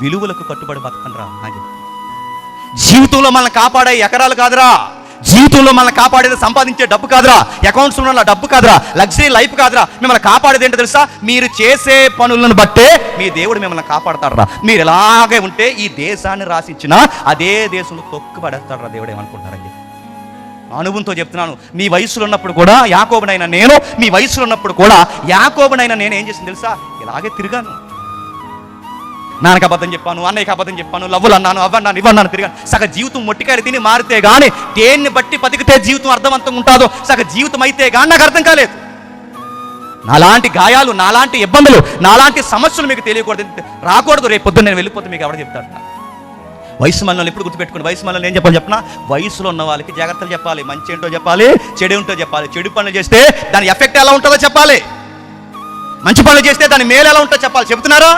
విలువలకు కట్టుబడి బతకండిరా అని చెప్తాను. జీవితంలో మనల్ని కాపాడే ఎకరాలు కాదురా, జీవితంలో మనల్ని కాపాడేది సంపాదించే డబ్బు కాదురా, అకౌంట్స్ ఉన్న డబ్బు కాదురా, లగ్జరీ లైఫ్ కాదురా. మిమ్మల్ని కాపాడేది ఏంటో తెలుసా? మీరు చేసే పనులను బట్టే మీ దేవుడు మిమ్మల్ని కాపాడతాడురా. మీరు ఎలాగే ఉంటే ఈ దేశాన్ని రాసిచ్చినా అదే దేశంలో తొక్కుపడేస్తాడురా దేవుడు. ఏమనుకుంటారండి? అనుభవంతో చెప్తున్నాను. మీ వయసులో ఉన్నప్పుడు కూడా యాకోబునైనా నేను, మీ వయసులో ఉన్నప్పుడు కూడా యాకోబునైనా నేను ఏం చేసింది తెలుసా? ఇలాగే తిరిగాను. నాన్నకి అబద్ధం చెప్పాను, అన్నయ్యకి అబద్ధం చెప్పాను, లవ్వులు అన్నాను, అవన్నాను, ఇవన్నాను, తిరిగాను. సగ జీవితం మొట్టికాయలు తిని మారితే కానీ, దేన్ని బట్టి బతికితే జీవితం అర్థవంతంగా ఉంటుందో సగ జీవితం అయితే కానీ నాకు అర్థం కాలేదు. నాలాంటి గాయాలు, నాలాంటి ఇబ్బందులు, నాలాంటి సమస్యలు మీకు తెలియకూడదు, రాకూడదు. రేపు పొద్దున్న నేను వెళ్ళిపోతే మీకు ఎవరు చెప్తాడు? వయసు మనల్ని ఎప్పుడు గుర్తుపెట్టుకుని, వయసు మనల్ని ఏం చెప్పాలి చెప్పినా, వయసులో ఉన్న వాళ్ళకి జాగ్రత్తలు చెప్పాలి. మంచి ఏంటో చెప్పాలి, చెడు ఏంటో చెప్పాలి. చెడు పనులు చేస్తే దాని ఎఫెక్ట్ ఎలా ఉంటుందో చెప్పాలి, మంచి పనులు చేస్తే దాని మేలు ఎలా ఉంటుందో చెప్పాలి. చెబుతున్నారా?